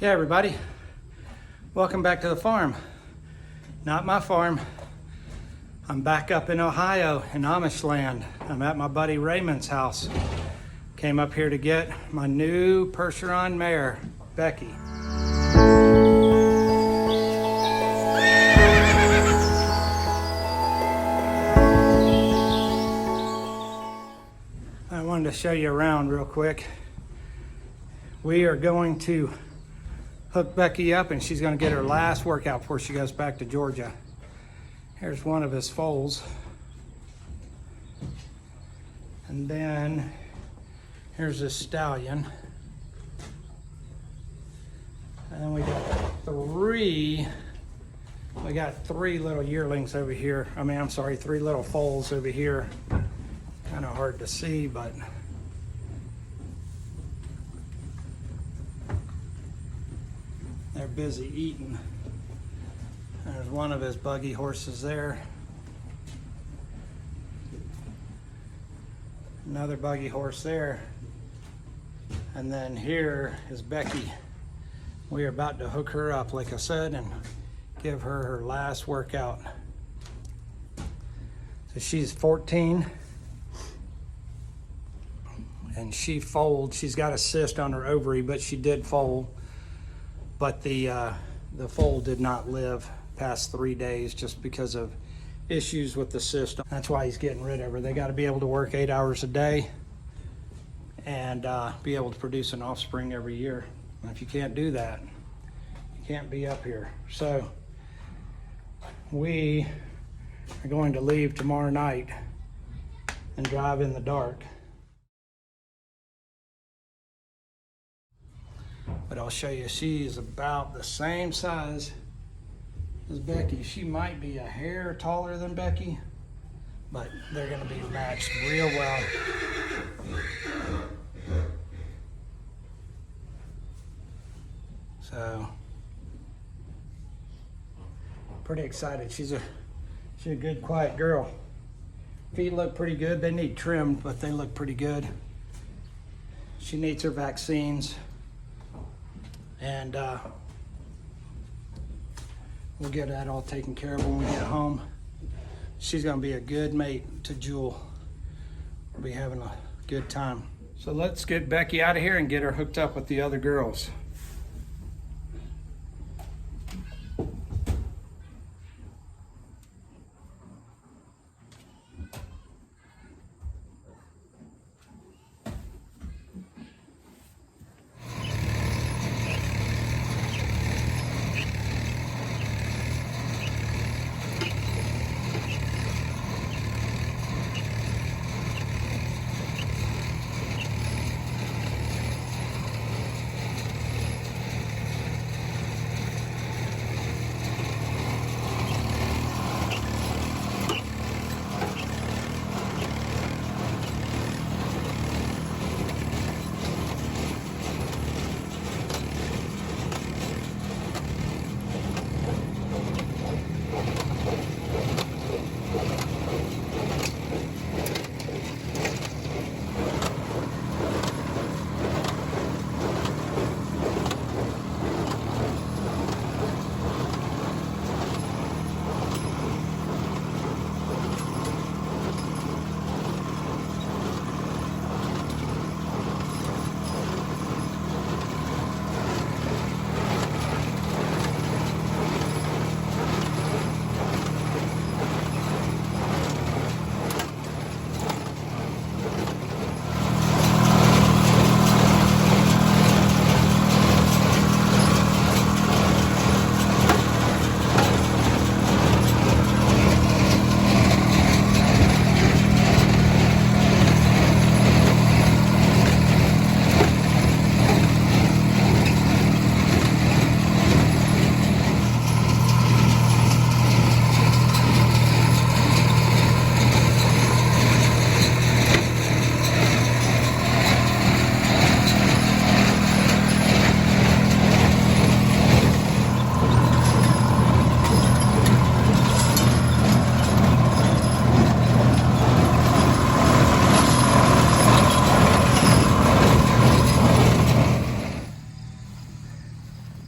Yeah, everybody, welcome back to the farm. Not my farm. I'm back up in Ohio in Amish land. I'm at my buddy Raymond's house. Came up here to get my new Percheron mare, Becky. I wanted to show you around real quick. We are going to hook Becky up and she's going to get her last workout before she goes back to Georgia. Here's one of his foals. And then here's his stallion. And then we got three little yearlings over here. Three little foals over here. Kind of hard to see, but they're busy eating. There's one of his buggy horses there. Another buggy horse there. And then here is Becky. We are about to hook her up, like I said, and give her her last workout. So she's 14. And she folds. She's got a cyst on her ovary, but she did fold. But the foal did not live past 3 days just because of issues with the system. That's why he's getting rid of her. They got to be able to work 8 hours a day and be able to produce an offspring every year. And if you can't do that, you can't be up here. So we are going to leave tomorrow night and drive in the dark. But I'll show you, she is about the same size as Becky. She might be a hair taller than Becky, but they're gonna be matched real well. So, pretty excited. She's a good, quiet girl. Feet look pretty good. They need trimmed, but they look pretty good. She needs her vaccines. And we'll get that all taken care of when we get home. She's gonna be a good mate to Jewel. We'll be having a good time. So let's get Becky out of here and get her hooked up with the other girls.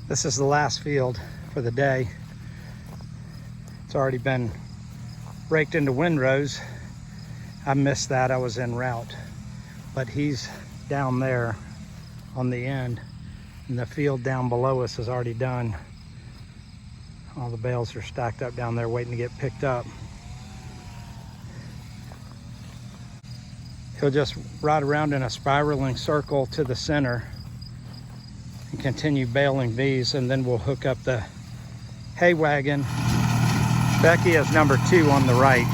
This is the last field for the day. It's already been raked into windrows. I missed that, I was en route. But he's down there on the end, and the field down below us is already done. All the bales are stacked up down there waiting to get picked up. He'll just ride around in a spiraling circle to the center and continue baling these, and then we'll hook up the hay wagon. Becky is number 2 on the right.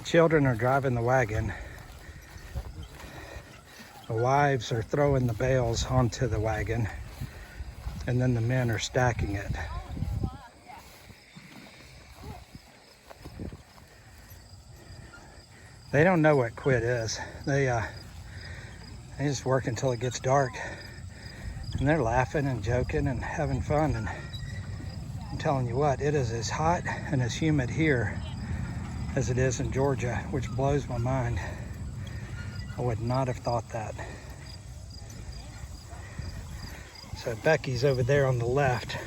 Children are driving the wagon. The wives are throwing the bales onto the wagon, and then the men are stacking it. They don't know what quit is. They just work until it gets dark, and they're laughing and joking and having fun. And I'm telling you what, it is as hot and as humid here as it is in Georgia, which blows my mind. I would not have thought that. So Becky's over there on the left.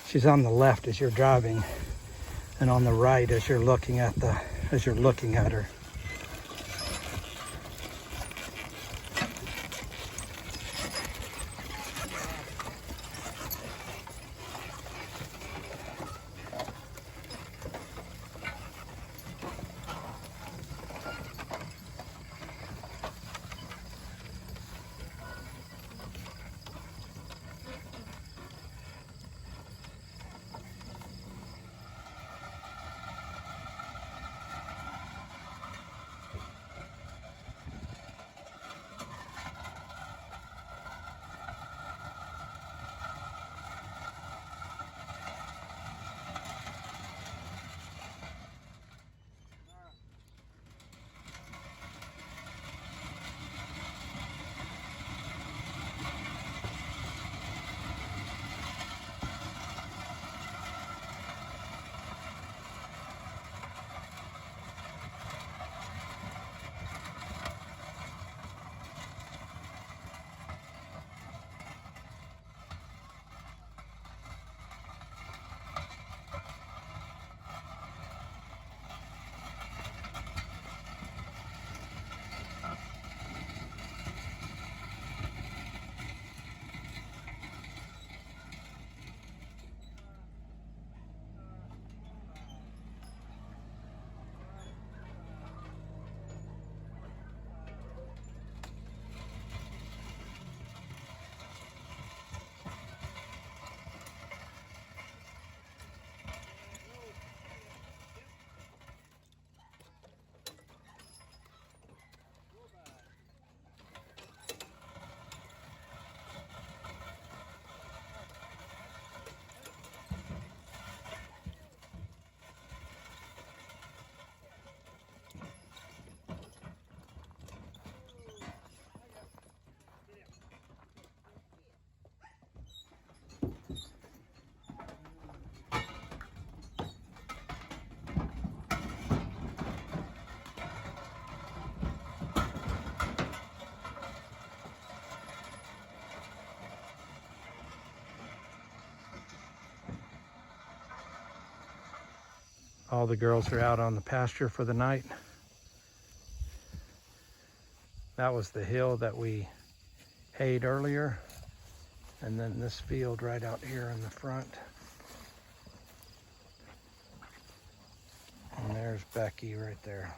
She's on the left as you're driving, and on the right as you're looking at her. All the girls are out on the pasture for the night. That was the hill that we hayed earlier. And then this field right out here in the front. And there's Becky right there.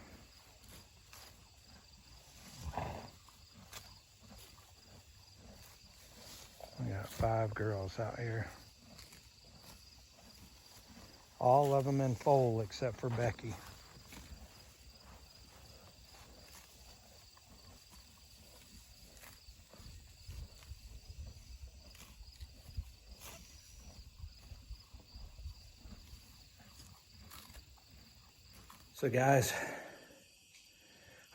We got 5 girls out here. All of them in foal except for Becky. So guys,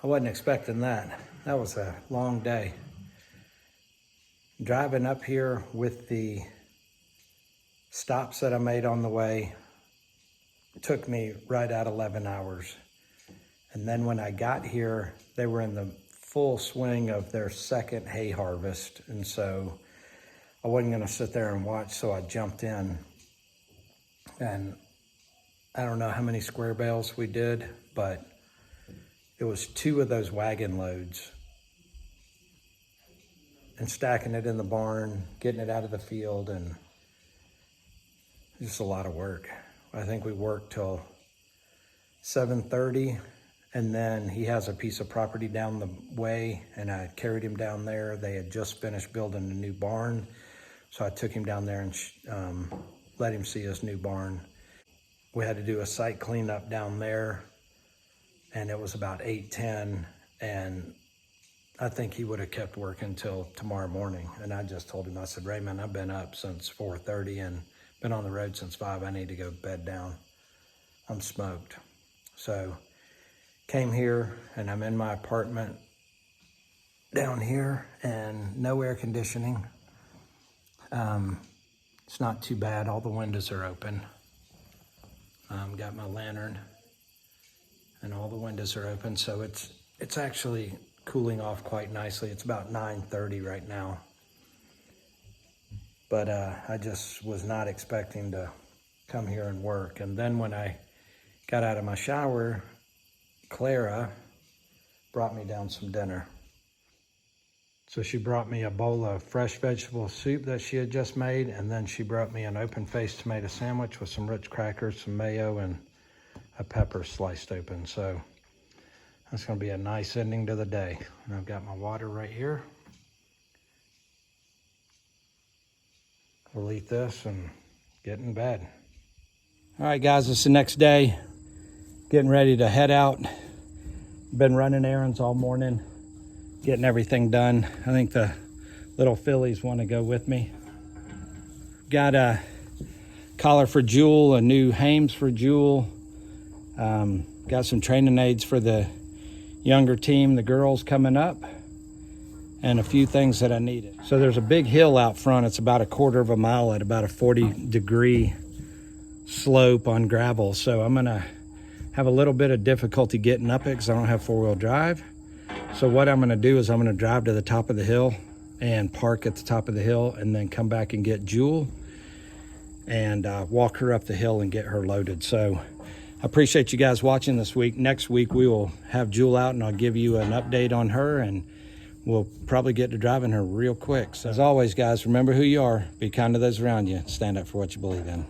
I wasn't expecting that. That was a long day. Driving up here with the stops that I made on the way took me right at 11 hours. And then when I got here, they were in the full swing of their second hay harvest. And so I wasn't gonna sit there and watch, so I jumped in. And I don't know how many square bales we did, but it was 2 of those wagon loads. And stacking it in the barn, getting it out of the field, and just a lot of work. I think we worked till 7:30, and then he has a piece of property down the way, and I carried him down there. They had just finished building a new barn, so I took him down there and let him see his new barn. We had to do a site cleanup down there, and it was about 8:10, and I think he would have kept working till tomorrow morning. And I just told him, I said, Raymond, I've been up since 4:30 and been on the road since 5. I need to go bed down. I'm smoked. So came here, and I'm in my apartment down here, and no air conditioning. It's not too bad. All the windows are open. Got my lantern, and all the windows are open, so it's actually cooling off quite nicely. It's about 9:30 right now. But I just was not expecting to come here and work. And then when I got out of my shower, Clara brought me down some dinner. So she brought me a bowl of fresh vegetable soup that she had just made, and then she brought me an open-faced tomato sandwich with some Ritz crackers, some mayo, and a pepper sliced open. So that's gonna be a nice ending to the day. And I've got my water right here. We'll eat this and get in bed. All right, guys, it's the next day. Getting ready to head out. Been running errands all morning, getting everything done. I think the little fillies want to go with me. Got a collar for Jewel, a new Hames for Jewel. Got some training aids for the younger team, the girls coming up, and a few things that I needed. So there's a big hill out front. It's about a quarter of a mile at about a 40-degree slope on gravel. So I'm gonna have a little bit of difficulty getting up it because I don't have 4-wheel drive. So what I'm gonna do is I'm gonna drive to the top of the hill and park at the top of the hill, and then come back and get Jewel and walk her up the hill and get her loaded. So I appreciate you guys watching this week. Next week we will have Jewel out, and I'll give you an update on her, and we'll probably get to driving her real quick. So as always, guys, remember who you are, be kind to those around you, stand up for what you believe in.